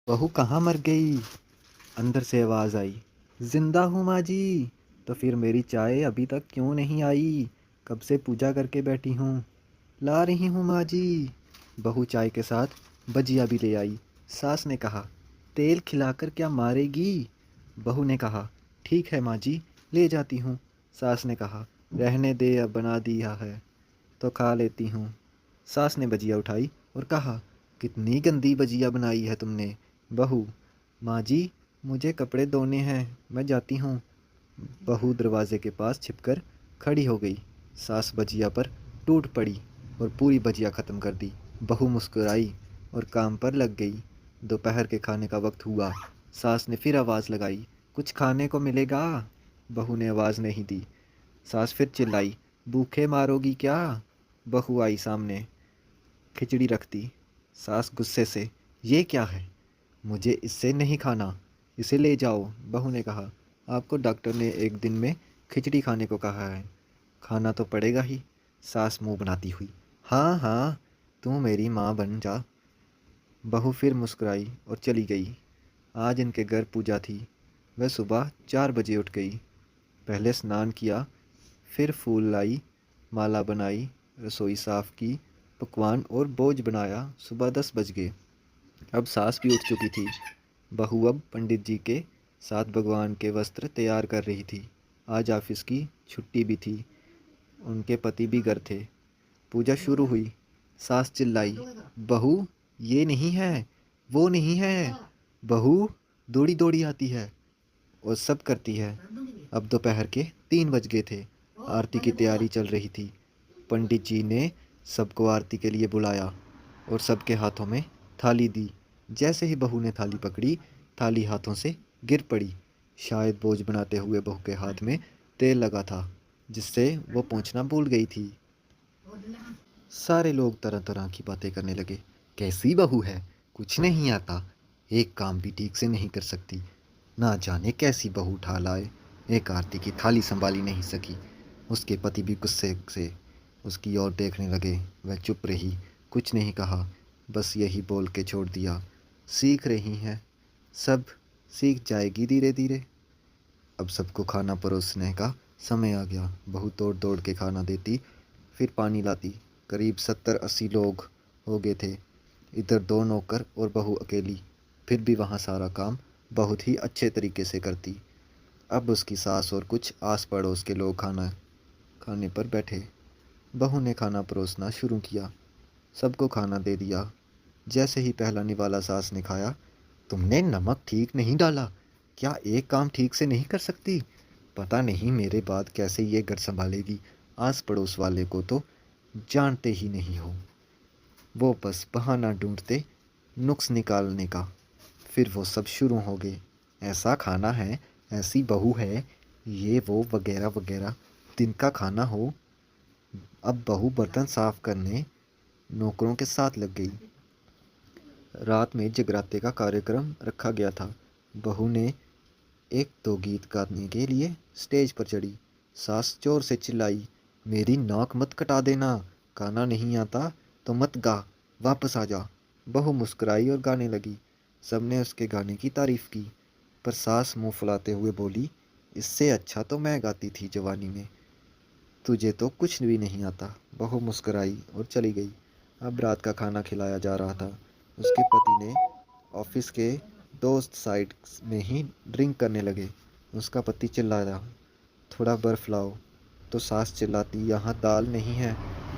बहू कहाँ मर गई? अंदर से आवाज़ आई। जिंदा हूँ माँ जी। तो फिर मेरी चाय अभी तक क्यों नहीं आई? कब से पूजा करके बैठी हूँ। ला रही हूँ माँ जी। बहू चाय के साथ भजिया भी ले आई। सास ने कहा, तेल खिलाकर क्या मारेगी? बहू ने कहा, ठीक है माँ जी, ले जाती हूँ। सास ने कहा, रहने दे, अब बना दिया है तो खा लेती हूँ। सास ने भजिया उठाई और कहा, कितनी गंदी भजिया बनाई है तुमने। बहू, माँ जी, मुझे कपड़े धोने हैं, मैं जाती हूँ। बहू दरवाजे के पास छिपकर खड़ी हो गई। सास भजिया पर टूट पड़ी और पूरी भजिया ख़त्म कर दी। बहू मुस्कुराई और काम पर लग गई। दोपहर के खाने का वक्त हुआ। सास ने फिर आवाज़ लगाई, कुछ खाने को मिलेगा? बहू ने आवाज़ नहीं दी। सास फिर चिल्लाई, भूखे मारोगी क्या? बहू आई सामने, खिचड़ी रख दी। सास गुस्से से, ये क्या है? मुझे इससे नहीं खाना, इसे ले जाओ। बहू ने कहा, आपको डॉक्टर ने एक दिन में खिचड़ी खाने को कहा है, खाना तो पड़ेगा ही। सास मुंह बनाती हुई, हाँ हाँ, तू मेरी माँ बन जा। बहू फिर मुस्कुराई और चली गई। आज इनके घर पूजा थी। वह सुबह 4 बजे उठ गई। पहले स्नान किया, फिर फूल लाई, माला बनाई, रसोई साफ की, पकवान और भोज बनाया। सुबह 10 बज गए। अब सास भी उठ चुकी थी। बहू अब पंडित जी के साथ भगवान के वस्त्र तैयार कर रही थी। आज ऑफिस की छुट्टी भी थी। उनके पति भी घर थे। पूजा शुरू हुई। सास चिल्लाई, बहू, ये नहीं है, वो नहीं है। बहू दौड़ी दौड़ी आती है और सब करती है। अब दोपहर के 3 बज गए थे। आरती की तैयारी चल रही थी। पंडित जी ने सबको आरती के लिए बुलाया और सबके हाथों में थाली दी। जैसे ही बहू ने थाली पकड़ी, थाली हाथों से गिर पड़ी। शायद बोझ बनाते हुए बहू के हाथ में तेल लगा था, जिससे वो पहुंचना भूल गई थी। सारे लोग तरह तरह की बातें करने लगे। कैसी बहू है, कुछ नहीं आता, एक काम भी ठीक से नहीं कर सकती, ना जाने कैसी बहू उठा लाए, एक आरती की थाली संभाली नहीं सकी। उसके पति भी गुस्से से उसकी ओर देखने लगे। वह चुप रही, कुछ नहीं कहा, बस यही बोल के छोड़ दिया, सीख रही हैं, सब सीख जाएगी धीरे धीरे। अब सबको खाना परोसने का समय आ गया। बहू दौड़ दौड़ के खाना देती, फिर पानी लाती। करीब 70-80 लोग हो गए थे। इधर 2 नौकर और बहू अकेली। फिर भी वहाँ सारा काम बहुत ही अच्छे तरीके से करती। अब उसकी सास और कुछ आस पड़ोस के लोग खाना खाने पर बैठे। बहू ने खाना परोसना शुरू किया। सबको खाना दे दिया। जैसे ही पहला निवाला सास ने खाया, तुमने नमक ठीक नहीं डाला, क्या एक काम ठीक से नहीं कर सकती? पता नहीं मेरे बाद कैसे ये घर संभालेगी, आस पड़ोस वाले को तो जानते ही नहीं हो। वो बस बहाना ढूंढते नुक्स निकालने का। फिर वो सब शुरू हो गए, ऐसा खाना है, ऐसी बहू है, ये वो वगैरह वगैरह। दिन का खाना हो। अब बहू बर्तन साफ करने नौकरों के साथ लग गई। रात में जगराते का कार्यक्रम रखा गया था। बहू ने एक दो गीत गाने के लिए स्टेज पर चढ़ी। सास जोर से चिल्लाई, मेरी नाक मत कटा देना, गाना नहीं आता तो मत गा, वापस आ जा। बहू मुस्कुराई और गाने लगी। सबने उसके गाने की तारीफ की, पर सास मुंह फुलाते हुए बोली, इससे अच्छा तो मैं गाती थी जवानी में, तुझे तो कुछ भी नहीं आता। बहू मुस्कुराई और चली गई। अब रात का खाना खिलाया जा रहा था। उसके पति ने ऑफिस के दोस्त साइड में ही ड्रिंक करने लगे। उसका पति चिल्लाया, थोड़ा बर्फ लाओ। तो सास चिल्लाती, यहाँ दाल नहीं है।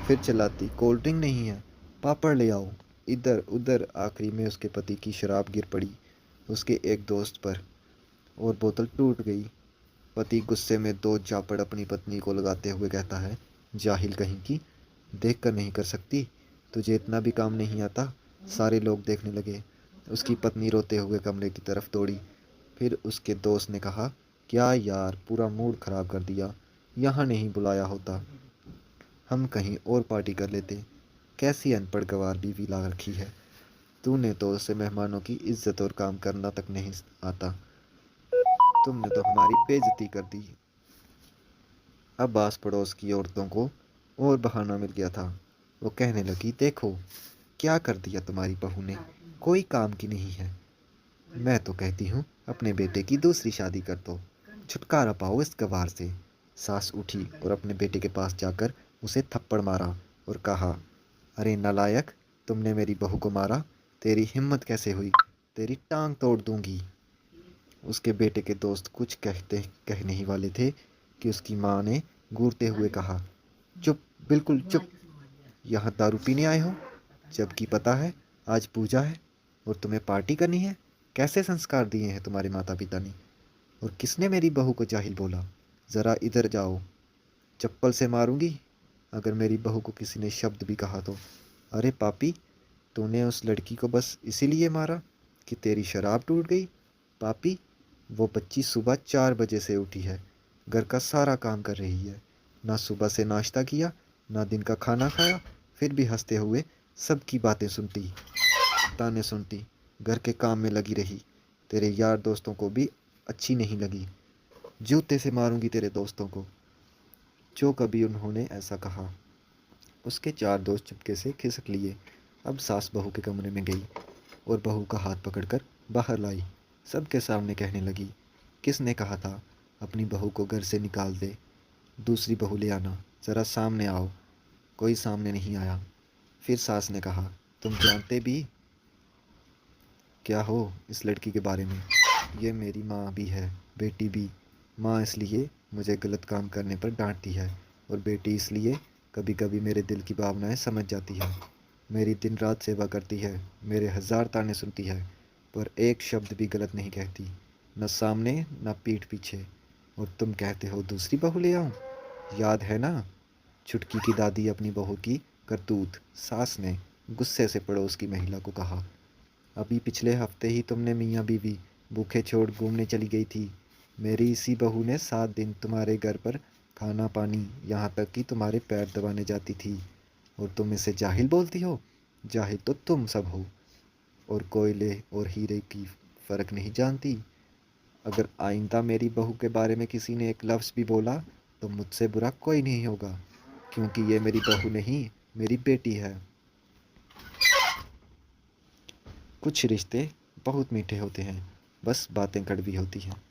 फिर चिल्लाती, कोल्ड ड्रिंक नहीं है, पापड़ ले आओ। इधर उधर आखिरी में उसके पति की शराब गिर पड़ी उसके एक दोस्त पर और बोतल टूट गई। पति गुस्से में दो चापड़ अपनी पत्नी को लगाते हुए कहता है, जाहिल कहीं की, देख कर नहीं कर सकती, तुझे इतना भी काम नहीं आता। सारे लोग देखने लगे। उसकी पत्नी रोते हुए कमरे की तरफ दौड़ी। फिर उसके दोस्त ने कहा, क्या यार, पूरा मूड खराब कर दिया, यहाँ नहीं बुलाया होता, हम कहीं और पार्टी कर लेते। कैसी अनपढ़ गंवार बीवी ला रखी है, तूने तो उसे मेहमानों की इज्जत और काम करना तक नहीं आता, तुमने तो हमारी बेइज्जती कर दी। अब आस पड़ोस की औरतों को और बहाना मिल गया था। वो कहने लगी, देखो क्या कर दिया तुम्हारी बहू ने, कोई काम की नहीं है, मैं तो कहती हूँ अपने बेटे की दूसरी शादी कर दो, छुटकारा पाओ इस गवार से। सास उठी और अपने बेटे के पास जाकर उसे थप्पड़ मारा और कहा, अरे नालायक, तुमने मेरी बहू को मारा, तेरी हिम्मत कैसे हुई, तेरी टांग तोड़ दूंगी। उसके बेटे के दोस्त कुछ कहने ही वाले थे कि उसकी माँ ने घूरते हुए कहा, चुप, बिल्कुल चुप। यहाँ दारू पीने आए हो, जबकि पता है आज पूजा है और तुम्हें पार्टी करनी है। कैसे संस्कार दिए हैं तुम्हारे माता पिता ने? और किसने मेरी बहू को जाहिल बोला? ज़रा इधर जाओ, चप्पल से मारूंगी अगर मेरी बहू को किसी ने शब्द भी कहा तो। अरे पापी, तूने उस लड़की को बस इसीलिए मारा कि तेरी शराब टूट गई? पापी, वो बच्ची सुबह 4 बजे से उठी है, घर का सारा काम कर रही है, ना सुबह से नाश्ता किया, ना दिन का खाना खाया, फिर भी हंसते हुए सबकी बातें सुनती, ताने सुनती, घर के काम में लगी रही। तेरे यार दोस्तों को भी अच्छी नहीं लगी। जूते से मारूंगी तेरे दोस्तों को जो कभी उन्होंने ऐसा कहा। उसके 4 दोस्त चुपके से खिसक लिए। अब सास बहू के कमरे में गई और बहू का हाथ पकड़कर बाहर लाई। सबके सामने कहने लगी, किसने कहा था अपनी बहू को घर से निकाल दे? दूसरी बहू ले आना, ज़रा सामने आओ। कोई सामने नहीं आया। फिर सास ने कहा, तुम जानते भी क्या हो इस लड़की के बारे में? ये मेरी माँ भी है, बेटी भी। माँ इसलिए मुझे गलत काम करने पर डांटती है और बेटी इसलिए कभी कभी मेरे दिल की भावनाएं समझ जाती है। मेरी दिन रात सेवा करती है, मेरे 1000 ताने सुनती है, पर एक शब्द भी गलत नहीं कहती, न सामने न पीठ पीछे। और तुम कहते हो दूसरी बहू ले आऊं? याद है ना छुटकी की दादी अपनी बहू की करतूत? सास ने गुस्से से पड़ोस की महिला को कहा, अभी पिछले हफ्ते ही तुमने मियाँ बीवी भूखे छोड़ घूमने चली गई थी। मेरी इसी बहू ने 7 दिन तुम्हारे घर पर खाना पानी, यहाँ तक कि तुम्हारे पैर दबाने जाती थी, और तुम इसे जाहिल बोलती हो? जाहिल तो तुम सब हो, और कोयले और हीरे की फ़र्क नहीं जानती। अगर आइंदा मेरी बहू के बारे में किसी ने एक लफ्ज़ भी बोला तो मुझसे बुरा कोई नहीं होगा, क्योंकि ये मेरी बहू नहीं, मेरी बेटी है। कुछ रिश्ते बहुत मीठे होते हैं, बस बातें कड़वी होती हैं।